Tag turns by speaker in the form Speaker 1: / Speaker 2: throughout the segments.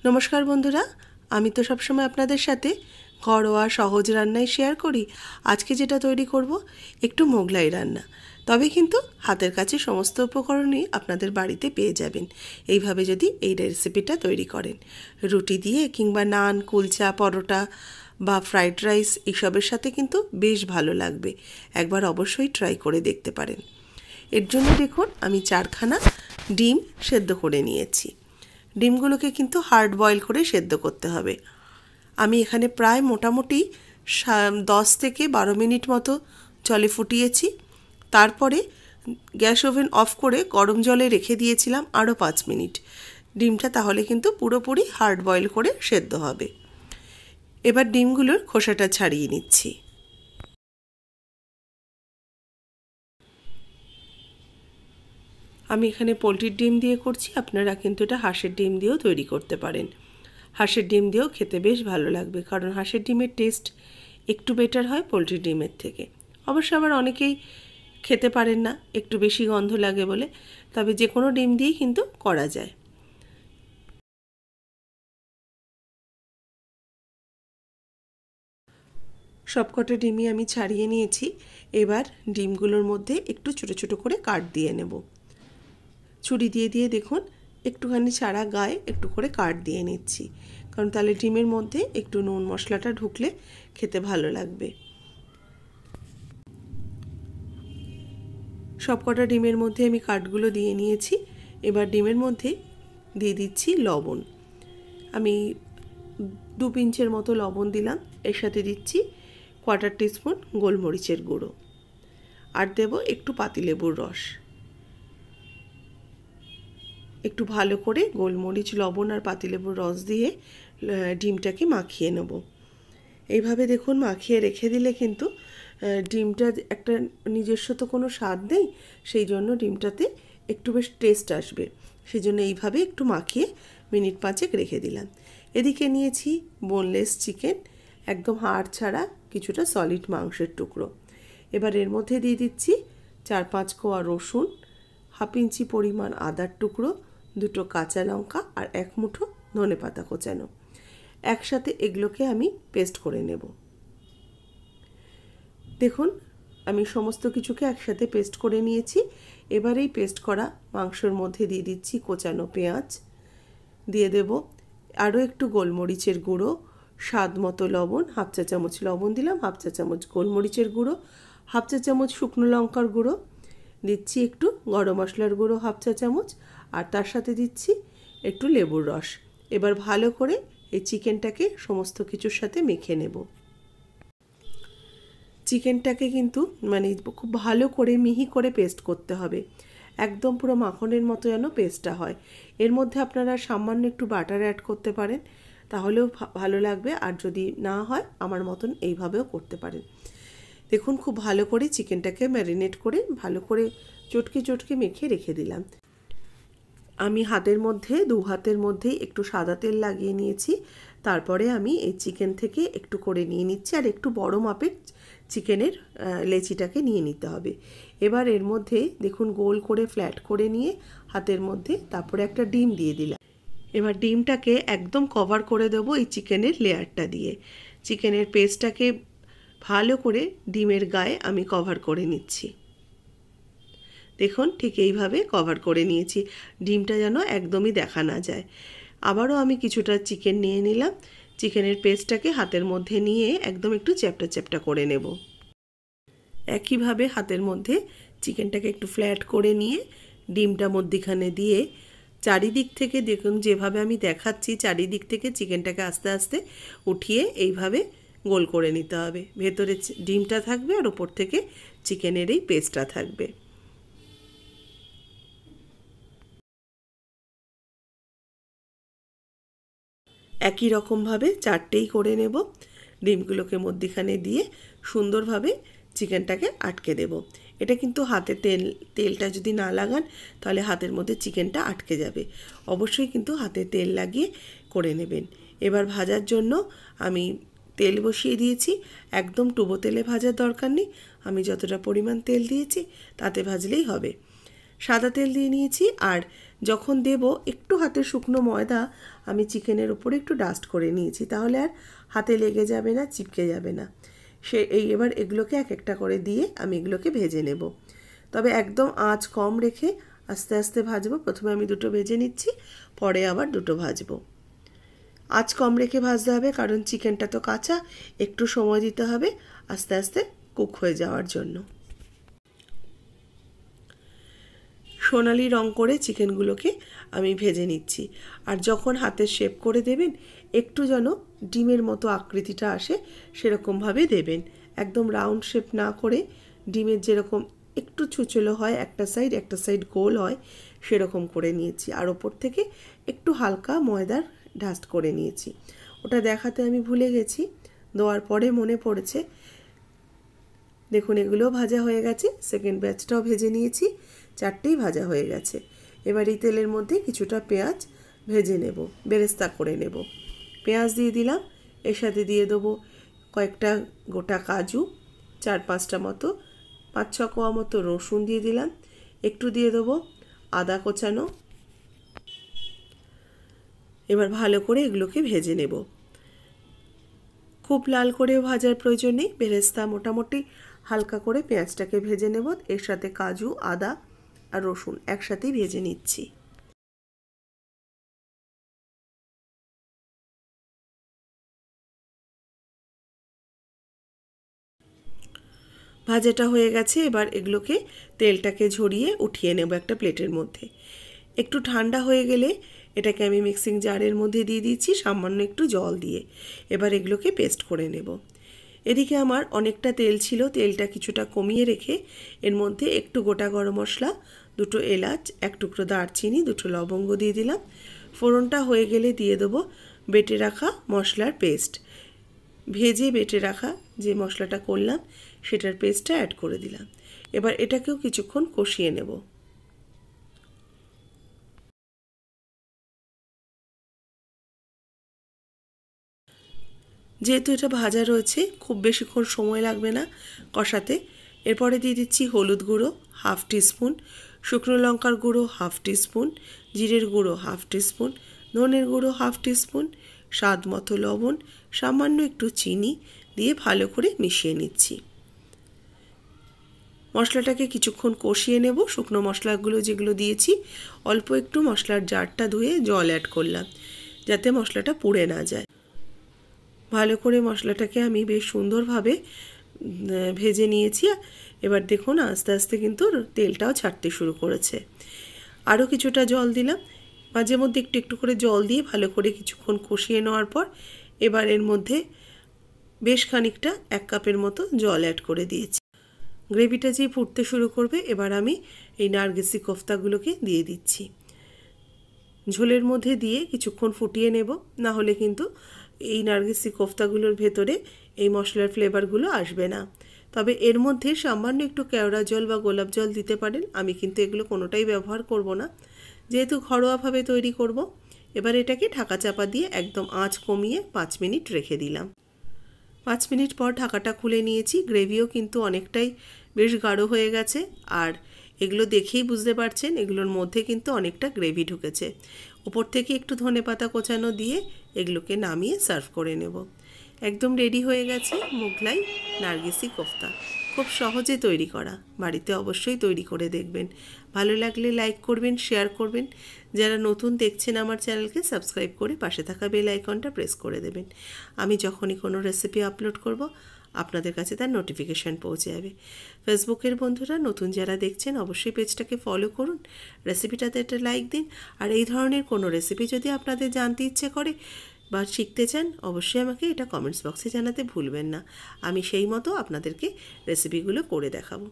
Speaker 1: नमस्कार बंधुरा आमी तो सब समय आपनादेर साथे घरोया सहज रान्नाई शेयर करी। आज के जेटा तैरी करब एकटू मोगलाई रान्ना, तबे किन्तु हाथेर काछे समस्त उपकरणई आपनादेर बाड़ीते पेये जाबेन। एइभावे जदि एइ रेसिपिटा तैरी करें रुटी दिए किंबा नान कुलचा परोटा बा फ्राइड राइस एइसबेर साथे किन्तु बेश भालो लागबे। एकबार अवश्यई ट्राई करे देखते पारेन। एर जोन्नो देखुन आमी 4खाना डिम सेদ্ধ करे नियेछि। ডিমগুলোকে কিন্তু হার্ড বয়েল করে সেদ্ধ করতে হবে। আমি এখানে প্রায় মোটামুটি 10 থেকে 12 মিনিট মতো জলে ফুটিয়েছি। তারপরে গ্যাস ওভেন অফ করে গরম জলে রেখে দিয়েছিলাম আরও 5 মিনিট। ডিমটা তাহলে কিন্তু পুরোপুরি হার্ড বয়েল করে সেদ্ধ হবে। এবার ডিমগুলোর খোসাটা ছাড়িয়ে নিচ্ছি। আমি এখানে পোলট্রির ডিম দিয়ে করছি, আপনারা কিন্তু এটা হাঁসের ডিম দিয়েও তৈরি করতে পারেন। হাঁসের ডিম দিয়েও খেতে বেশ ভালো লাগবে, কারণ হাঁসের ডিমের টেস্ট একটু বেটার হয় পোলট্রির ডিমের থেকে। অবশ্য আবার অনেকেই খেতে পারেন না, একটু বেশি গন্ধ লাগে বলে, তবে যে কোনো ডিম দিয়েই কিন্তু করা যায়। সবকটা ডিমই আমি ছাড়িয়ে নিয়েছি। এবার ডিমগুলোর মধ্যে একটু ছোটো ছোটো করে কাট দিয়ে নেব। ছুরি দিয়ে দিয়ে দেখুন একটুখানি ছাড়া গায়ে একটু করে কাট দিয়ে নিচ্ছি, কারণ তাহলে ডিমের মধ্যে একটু নুন মশলাটা ঢুকলে খেতে ভালো লাগবে। সবকটা ডিমের মধ্যে আমি কাটগুলো দিয়ে নিয়েছি। এবার ডিমের মধ্যে দিয়ে দিচ্ছি লবণ। আমি 2 পিঞ্চের মতো লবণ দিলাম। এর সাথে দিচ্ছি 1/4 টিস্পুন গোলমরিচের গুঁড়ো, আর দেব একটু পাতিলেবুর রস। একটু ভালো করে গোলমরিচ লবণ আর পাতিলেবুর রস দিয়ে ডিমটাকে মাখিয়ে নেব। এইভাবে দেখুন মাখিয়ে রেখে দিলে কিন্তু ডিমটা একটা নিজস্ব তো কোনো স্বাদ নেই, সেই জন্য ডিমটাতে একটু বেশ টেস্ট আসবে। সেই জন্য এইভাবে একটু মাখিয়ে মিনিট 5 রেখে দিলাম। এদিকে নিয়েছি বোনলেস চিকেন, একদম হাড় ছাড়া কিছুটা সলিড মাংসের টুকরো। এবার এর মধ্যে দিয়ে দিচ্ছি 4-5 কোয়া রসুন, 1/2 ইঞ্চি পরিমাণ আদার টুকরো, 2টো কাঁচা লঙ্কা আর 1 মুঠো ধনেপাতা কোচানো। একসাথে এগুলোকে আমি পেস্ট করে নেব। দেখুন আমি সমস্ত কিছুকে একসাথে পেস্ট করে নিয়েছি। এবার এই পেস্ট করা মাংসের মধ্যে দিয়ে দিচ্ছি কোচানো পেঁয়াজ, দিয়ে দেব আরও একটু গোলমরিচের গুঁড়ো, স্বাদ মতো লবণ, 1/2 চা চামচ লবণ দিলাম, 1/2 চা চামচ গোলমরিচের গুঁড়ো, 1/2 চা চামচ শুকনো লঙ্কার গুঁড়ো, দিচ্ছি একটু গরম মশলার গুঁড়ো 1/2 চা চামচ, আর তার সাথে দিচ্ছি একটু লেবুর রস। এবার ভালো করে এই চিকেনটাকে সমস্ত কিছুর সাথে মেখে নেব। চিকেনটাকে কিন্তু খুব ভালো করে মিহি করে পেস্ট করতে হবে, একদম পুরো মাখনের মতো যেন পেস্টটা হয়। এর মধ্যে আপনারা সামান্য একটু বাটার অ্যাড করতে পারেন, তাহলেও ভালো লাগবে। আর যদি না হয় আমার মতন এইভাবেও করতে পারেন। দেখুন খুব ভালো করে চিকেনটাকে ম্যারিনেট করে ভালো করে চটকে চটকে মেখে রেখে দিলাম। আমি হাতের মধ্যে 2 হাতের মধ্যেই একটু সাদা তেল লাগিয়ে নিয়েছি। তারপরে আমি এই চিকেন থেকে একটু করে নিয়ে নিচ্ছি, আর একটু বড় মাপের চিকেনের লেচিটাকে নিয়ে নিতে হবে। এবার এর মধ্যে দেখুন গোল করে ফ্ল্যাট করে নিয়ে হাতের মধ্যে তারপরে একটা ডিম দিয়ে দিলাম। এবার ডিমটাকে একদম কভার করে দেবো এই চিকেনের লেয়ারটা দিয়ে। চিকেনের পেস্টটাকে ভালো করে ডিমের গায়ে আমি কভার করে নিচ্ছি। দেখুন ঠিক এইভাবে কভার করে নিয়েছি, ডিমটা যেন একদমই দেখা না যায়। আবারও আমি কিছুটা চিকেন নিয়ে নিলাম। চিকেনের পেস্টটাকে হাতের মধ্যে নিয়ে একদম একটু চ্যাপটা চ্যাপটা করে নেব। একইভাবে হাতের মধ্যে চিকেনটাকে একটু ফ্ল্যাট করে নিয়ে ডিমটা মধ্যিখানে দিয়ে চারিদিক থেকে দেখুন যেভাবে আমি দেখাচ্ছি, চারিদিক থেকে চিকেনটাকে আস্তে আস্তে উঠিয়ে এইভাবে গোল করে নিতে হবে। ভেতরে ডিমটা থাকবে আর ওপর থেকে চিকেনের এই পেস্টটা থাকবে। একই রকমভাবে 4টেই করে নেব। ডিমগুলোকে মধ্যিখানে দিয়ে সুন্দরভাবে চিকেনটাকে আটকে দেব। এটা কিন্তু হাতে তেলটা যদি না লাগান তাহলে হাতের মধ্যে চিকেনটা আটকে যাবে। অবশ্যই কিন্তু হাতে তেল লাগিয়ে করে নেবেন। এবার ভাজার জন্য আমি তেল বসিয়ে দিয়েছি। একদম ডুবো তেলে ভাজার দরকার নেই, আমি যতটা পরিমাণ তেল দিয়েছি তাতে ভাজলেই হবে। সাদা তেল দিয়ে নিয়েছি, আর যখন দেব একটু হাতে শুকনো ময়দা আমি চিকেনের উপরে একটু ডাস্ট করে নিয়েছি, তাহলে আর হাতে লেগে যাবে না, চিপকে যাবে না। এবার এগুলোকে এক একটা করে দিয়ে আমি এগুলোকে ভেজে নেব। তবে একদম আঁচ কম রেখে আস্তে আস্তে ভাজবো। প্রথমে আমি দুটো ভেজে নিচ্ছি, পরে আবার দুটো ভাজবো। আঁচ কম রেখে ভাজতে হবে, কারণ চিকেনটা তো কাঁচা, একটু সময় দিতে হবে আস্তে আস্তে কুক হয়ে যাওয়ার জন্য। সোনালি রং করে চিকেনগুলোকে আমি ভেজে নিচ্ছি। আর যখন হাতে শেপ করে দেবেন একটু যেন ডিমের মতো আকৃতিটা আসে সেরকমভাবে দেবেন। একদম রাউন্ড শেপ না করে ডিমের যেরকম একটু ছুচলো হয় একটা সাইড গোল হয় সেরকম করে নিয়েছি। আর ওপর থেকে একটু হালকা ময়দার ডাস্ট করে নিয়েছি। ওটা দেখাতে আমি ভুলে গেছি, দেওয়ার পরে মনে পড়েছে। দেখুন এগুলোও ভাজা হয়ে গেছে, সেকেন্ড ব্যাচটাও ভেজে নিয়েছি, 4টেই ভাজা হয়ে গেছে। এবার এই তেলের মধ্যে কিছুটা পেঁয়াজ ভেজে নেব, বেরেস্তা করে নেব। পেঁয়াজ দিয়ে দিলাম, এর সাথে দিয়ে দেবো কয়েকটা গোটা কাজু, 4-5টা মতো, 5-6 কোয়া মতো রসুন দিয়ে দিলাম, একটু দিয়ে দেবো আদা কোচানো। এবার ভালো করে এগুলোকে ভেজে নেব। খুব লাল করেও ভাজার প্রয়োজন নেই, বেরেস্তা মোটামুটি হালকা করে পেঁয়াজটাকে ভেজে নেব। এর সাথে কাজু, আদা আর রসুন একসাথেই ভেজে নিচ্ছি। ভাজাটা হয়ে গেছে, এবার এগুলোকে তেলটাকে ঝরিয়ে উঠিয়ে নেব একটা প্লেটের মধ্যে। একটু ঠান্ডা হয়ে গেলে এটাকে আমি মিক্সিং জারের মধ্যে দিয়ে দিচ্ছি সামান্য একটু জল দিয়ে। এবার এগুলোকে পেস্ট করে নেব। এদিকে আমার অনেকটা তেল ছিল, তেলটা কিছুটা কমিয়ে রেখে এর মধ্যে একটু গোটা গরম মশলা, 2টো এলাচ, 1 টুকরো দারচিনি, 2টো লবঙ্গ দিয়ে দিলাম। ফোড়নটা হয়ে গেলে দিয়ে দেবো বেটে রাখা মশলার পেস্ট। ভেজে বেটে রাখা যে মশলাটা করলাম সেটার পেস্টটা অ্যাড করে দিলাম। এবার এটাকেও কিছুক্ষণ কষিয়ে নেব। যেহেতু এটা ভাজা রয়েছে খুব বেশিক্ষণ সময় লাগবে না কষাতে। এরপরে দিয়ে দিচ্ছি হলুদ গুঁড়ো 1/2 টিস্পুন, শুকনো লঙ্কার গুঁড়ো 1/2 টিস্পুন, জিরের গুঁড়ো 1/2 টিস্পুন, ধনের গুঁড়ো 1/2 টিস্পুন, স্বাদ মতো লবণ, সামান্য একটু চিনি দিয়ে ভালো করে মিশিয়ে নিচ্ছি। মশলাটাকে কিছুক্ষণ কষিয়ে নেব। শুকনো মশলাগুলো যেগুলো দিয়েছি অল্প একটু মশলার জারটা ধুয়ে জল অ্যাড করলাম যাতে মশলাটা পুড়ে না যায়। ভালো করে মশলাটাকে আমি বেশ সুন্দরভাবে ভেজে নিয়েছি। এবার দেখুন আস্তে আস্তে কিন্তু তেলটাও ছাড়তে শুরু করেছে। আরও কিছুটা জল দিলাম, মাঝে মধ্যে একটু একটু করে জল দিয়ে ভালো করে কিছুক্ষণ কষিয়ে নেওয়ার পর এবার এর মধ্যে বেশ খানিকটা 1 কাপের মতো জল অ্যাড করে দিয়েছি। গ্রেভিটা যে ফুটতে শুরু করবে এবার আমি এই নারগিসি কোফতাগুলোকে দিয়ে দিচ্ছি। ঝোলের মধ্যে দিয়ে কিছুক্ষণ ফুটিয়ে নেব, না হলে কিন্তু এই নারগিসি কোফতাগুলোর ভেতরে এই মশলার ফ্লেভারগুলো আসবে না। তবে এর মধ্যে সামান্য একটু কেওড়া জল বা গোলাপ জল দিতে পারেন, আমি কিন্তু এগুলো কোনোটাই ব্যবহার করব না, যেহেতু ঘরোয়াভাবে তৈরি করব। এবার এটাকে ঢাকা চাপা দিয়ে একদম আঁচ কমিয়ে 5 মিনিট রেখে দিলাম। 5 মিনিট পর ঢাকাটা খুলে নিয়েছি। গ্রেভিও কিন্তু অনেকটাই বেশ গাঢ় হয়ে গেছে, আর এগুলো দেখেই বুঝতে পারছেন এগুলোর মধ্যে কিন্তু অনেকটা গ্রেভি ঢুকেছে। উপর থেকে একটু ধনেপাতা কোচানো দিয়ে এগুলোকে নামিয়ে সার্ভ করে নেব। একদম রেডি হয়ে গেছে মোগলাই নারগিসি কোফতা। খুব সহজে তৈরি করা, বাড়িতে অবশ্যই তৈরি করে দেখবেন। ভালো লাগলে লাইক করবেন, শেয়ার করবেন। যারা নতুন দেখছেন আমার চ্যানেলকে সাবস্ক্রাইব করে পাশে থাকা বেল আইকনটা প্রেস করে দেবেন। আমি যখনই কোনো রেসিপি আপলোড করব আপনাদের কাছে তার নোটিফিকেশান পৌঁছে যাবে। ফেসবুকের বন্ধুরা নতুন যারা দেখছেন অবশ্যই পেজটাকে ফলো করুন, রেসিপিটাতে একটা লাইক দিন। আর এই ধরনের কোনো রেসিপি যদি আপনাদের জানতে ইচ্ছে করে বা শিখতে চান অবশ্যই আমাকে এটা কমেন্টস বক্সে জানাতে ভুলবেন না। আমি সেই মতো আপনাদেরকে রেসিপিগুলো করে দেখাবো।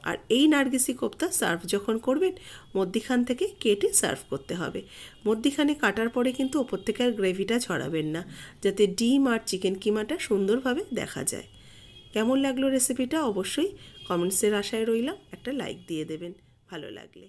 Speaker 1: আর এই নারগিসি কোফতা সার্ভ যখন করবেন মধ্যিখান থেকে কেটে সার্ভ করতে হবে। মধ্যিখানে কাটার পরে কিন্তু ওপর থেকে আর গ্রেভিটা ছড়াবেন না, যাতে ডিম আর চিকেন কিমাটা সুন্দরভাবে দেখা যায়। কেমন লাগলো রেসিপিটা অবশ্যই কমেন্টসের আশায় রইলাম। একটা লাইক দিয়ে দেবেন ভালো লাগলে।